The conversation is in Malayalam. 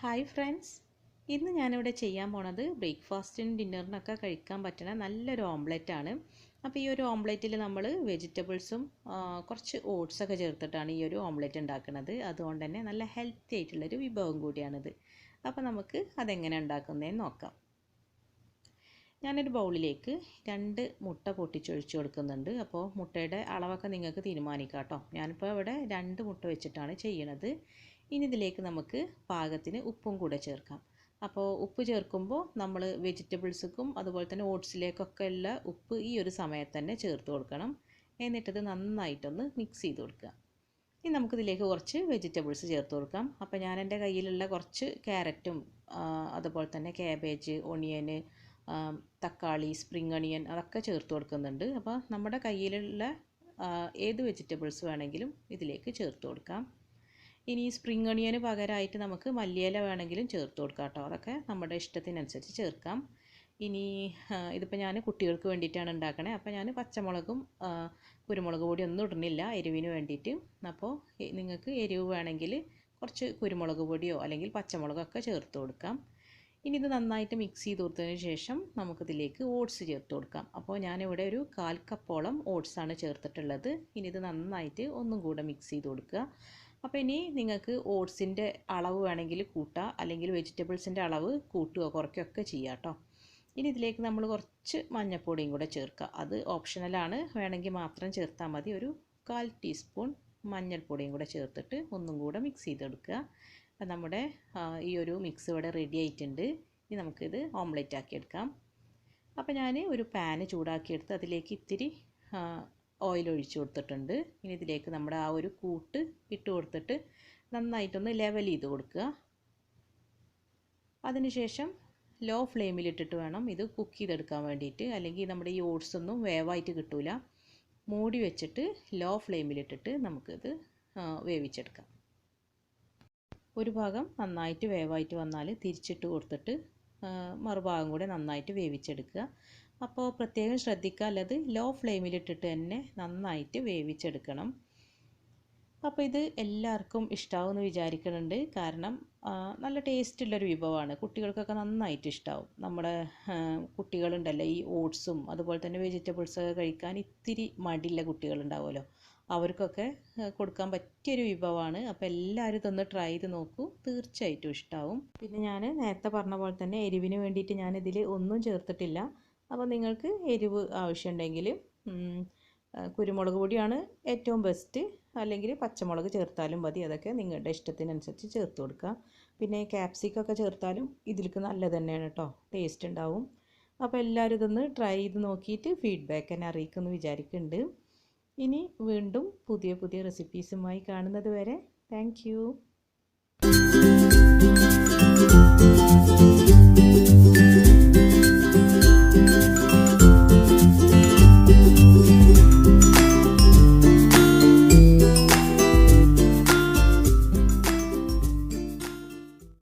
ഹായ് ഫ്രണ്ട്സ്, ഇന്ന് ഞാനിവിടെ ചെയ്യാൻ പോണത് ബ്രേക്ക്ഫാസ്റ്റിനും ഡിന്നറിനൊക്കെ കഴിക്കാൻ പറ്റുന്ന നല്ലൊരു ഓംലെറ്റാണ്. അപ്പോൾ ഈ ഒരു ഓംലെറ്റിൽ നമ്മൾ വെജിറ്റബിൾസും കുറച്ച് ഓട്സൊക്കെ ചേർത്തിട്ടാണ് ഈ ഒരു ഓംലെറ്റ് ഉണ്ടാക്കുന്നത്. അതുകൊണ്ട് തന്നെ നല്ല ഹെൽത്തി ആയിട്ടുള്ളൊരു വിഭവം കൂടിയാണിത്. അപ്പോൾ നമുക്ക് അതെങ്ങനെ ഉണ്ടാക്കുന്നതെന്ന് നോക്കാം. ഞാനൊരു ബൗളിലേക്ക് 2 മുട്ട പൊട്ടിച്ചൊഴിച്ച് കൊടുക്കുന്നുണ്ട്. അപ്പോൾ മുട്ടയുടെ അളവൊക്കെ നിങ്ങൾക്ക് തീരുമാനിക്കാം കേട്ടോ. ഞാനിപ്പോൾ ഇവിടെ 2 മുട്ട വെച്ചിട്ടാണ് ചെയ്യണത്. ഇനി ഇതിലേക്ക് നമുക്ക് പാകത്തിന് ഉപ്പും കൂടെ ചേർക്കാം. അപ്പോൾ ഉപ്പ് ചേർക്കുമ്പോൾ നമ്മൾ വെജിറ്റബിൾസുക്കും അതുപോലെ തന്നെ ഓട്സിലേക്കൊക്കെ ഉള്ള ഉപ്പ് ഈ ഒരു സമയത്ത് തന്നെ ചേർത്ത് കൊടുക്കണം. എന്നിട്ടത് നന്നായിട്ടൊന്ന് മിക്സ് ചെയ്ത് കൊടുക്കുക. ഇനി നമുക്കിതിലേക്ക് കുറച്ച് വെജിറ്റബിൾസ് ചേർത്ത് കൊടുക്കാം. അപ്പോൾ ഞാൻ എൻ്റെ കയ്യിലുള്ള കുറച്ച് ക്യാരറ്റും അതുപോലെ തന്നെ ക്യാബേജ്, ഒണിയന്, തക്കാളി, സ്പ്രിംഗ് ഒണിയൻ അതൊക്കെ ചേർത്ത് കൊടുക്കുന്നുണ്ട്. അപ്പോൾ നമ്മുടെ കയ്യിലുള്ള ഏത് വെജിറ്റബിൾസ് വേണമെങ്കിലും ഇതിലേക്ക് ചേർത്ത് കൊടുക്കാം. ഇനി സ്പ്രിംഗ് ഒണിയന് പകരമായിട്ട് നമുക്ക് മല്ലിയില വേണമെങ്കിലും ചേർത്ത് കൊടുക്കാം കേട്ടോ. അതൊക്കെ നമ്മുടെ ഇഷ്ടത്തിനനുസരിച്ച് ചേർക്കാം. ഇനി ഇതിപ്പോൾ ഞാൻ കുട്ടികൾക്ക് വേണ്ടിയിട്ടാണ് ഉണ്ടാക്കണേ. അപ്പോൾ ഞാൻ പച്ചമുളകും കുരുമുളക് പൊടി ഒന്നും ഇടുന്നില്ല എരിവിന് വേണ്ടിയിട്ട്. അപ്പോൾ നിങ്ങൾക്ക് എരിവ് വേണമെങ്കിൽ കുറച്ച് കുരുമുളക് പൊടിയോ അല്ലെങ്കിൽ പച്ചമുളകൊക്കെ ചേർത്ത് കൊടുക്കാം. ഇനി ഇത് നന്നായിട്ട് മിക്സ് ചെയ്ത് കൊടുത്തതിന് ശേഷം നമുക്കിതിലേക്ക് ഓട്സ് ചേർത്ത് കൊടുക്കാം. അപ്പോൾ ഞാനിവിടെ ഒരു 1/4 കപ്പോളം ഓട്സാണ് ചേർത്തിട്ടുള്ളത്. ഇനി ഇത് നന്നായിട്ട് ഒന്നും കൂടെ മിക്സ് ചെയ്ത് കൊടുക്കുക. അപ്പോൾ ഇനി നിങ്ങൾക്ക് ഓട്സിൻ്റെ അളവ് വേണമെങ്കിൽ കൂട്ടുക, അല്ലെങ്കിൽ വെജിറ്റബിൾസിൻ്റെ അളവ് കൂട്ടുകയോ കുറയ്ക്കുകയൊക്കെ ചെയ്യാം കേട്ടോ. ഇനി ഇതിലേക്ക് നമ്മൾ കുറച്ച് മഞ്ഞൾപ്പൊടിയും കൂടെ ചേർക്കുക. അത് ഓപ്ഷണലാണ്, വേണമെങ്കിൽ മാത്രം ചേർത്താൽ മതി. ഒരു 1/4 ടീസ്പൂൺ മഞ്ഞൾപ്പൊടിയും കൂടെ ചേർത്തിട്ട് ഒന്നും കൂടെ മിക്സ് ചെയ്തെടുക്കുക. അപ്പോൾ നമ്മുടെ ഈ ഒരു മിക്സ് ഇവിടെ റെഡി ആയിട്ടുണ്ട്. ഇനി നമുക്കിത് ഓംലെറ്റ് ആക്കിയെടുക്കാം. അപ്പോൾ ഞാൻ ഒരു പാന് ചൂടാക്കിയെടുത്ത് അതിലേക്ക് ഇത്തിരി ഓയിൽ ഒഴിച്ച് കൊടുത്തിട്ടുണ്ട്. ഇനി ഇതിലേക്ക് നമ്മുടെ ആ ഒരു കൂട്ട് ഇട്ട് കൊടുത്തിട്ട് നന്നായിട്ടൊന്ന് ലെവൽ ചെയ്ത് കൊടുക്കുക. അതിനുശേഷം ലോ ഫ്ലെയിമിലിട്ടിട്ട് വേണം ഇത് കുക്ക് ചെയ്തെടുക്കാൻ വേണ്ടിയിട്ട്, അല്ലെങ്കിൽ നമ്മുടെ ഈ ഓട്സ് ഒന്നും വേവായിട്ട് കിട്ടൂല. മൂടി വെച്ചിട്ട് ലോ ഫ്ലെയിമിലിട്ടിട്ട് നമുക്കിത് വേവിച്ചെടുക്കാം. ഒരു ഭാഗം നന്നായിട്ട് വേവായിട്ട് വന്നാൽ തിരിച്ചിട്ട് കൊടുത്തിട്ട് മറുഭാഗം കൂടെ നന്നായിട്ട് വേവിച്ചെടുക്കുക. അപ്പോൾ പ്രത്യേകം ശ്രദ്ധിക്കുക, അല്ലത് ലോ ഫ്ലെയിമിലിട്ടിട്ട് തന്നെ നന്നായിട്ട് വേവിച്ചെടുക്കണം. അപ്പോൾ ഇത് എല്ലാവർക്കും ഇഷ്ടമാവുമെന്ന് വിചാരിക്കുന്നുണ്ട്. കാരണം നല്ല ടേസ്റ്റുള്ളൊരു വിഭവമാണ്. കുട്ടികൾക്കൊക്കെ നന്നായിട്ട് ഇഷ്ടമാവും. നമ്മുടെ കുട്ടികളുണ്ടല്ലോ, ഈ ഓട്സും അതുപോലെ തന്നെ വെജിറ്റബിൾസൊക്കെ കഴിക്കാൻ ഇത്തിരി മടിയുള്ള കുട്ടികളുണ്ടാവുമല്ലോ, അവർക്കൊക്കെ കൊടുക്കാൻ പറ്റിയൊരു വിഭവമാണ്. അപ്പോൾ എല്ലാവരും ഇതൊന്ന് ട്രൈ ചെയ്ത് നോക്കൂ, തീർച്ചയായിട്ടും ഇഷ്ടമാവും. പിന്നെ ഞാൻ നേരത്തെ പറഞ്ഞ പോലെ തന്നെ എരിവിന് വേണ്ടിയിട്ട് ഞാനിതിൽ ഒന്നും ചേർത്തിട്ടില്ല. അപ്പോൾ നിങ്ങൾക്ക് എരിവ് ആവശ്യമുണ്ടെങ്കിൽ കുരുമുളക് പൊടിയാണ് ഏറ്റവും ബെസ്റ്റ്, അല്ലെങ്കിൽ പച്ചമുളക് ചേർത്താലും മതി. അതൊക്കെ നിങ്ങളുടെ ഇഷ്ടത്തിനനുസരിച്ച് ചേർത്ത് കൊടുക്കുക. പിന്നെ ക്യാപ്സിക്കൊക്കെ ചേർത്താലും ഇതിലേക്ക് നല്ലത് തന്നെയാണ് കേട്ടോ, ടേസ്റ്റ് ഉണ്ടാവും. അപ്പോൾ എല്ലാവരും ഇതൊന്ന് ട്രൈ ചെയ്ത് നോക്കിയിട്ട് ഫീഡ്ബാക്ക് എന്നെ അറിയിക്കുമെന്ന് വിചാരിക്കുന്നുണ്ട്. ഇനി വീണ്ടും പുതിയ റെസിപ്പീസുമായി കാണുന്നത് വരെ താങ്ക് യു.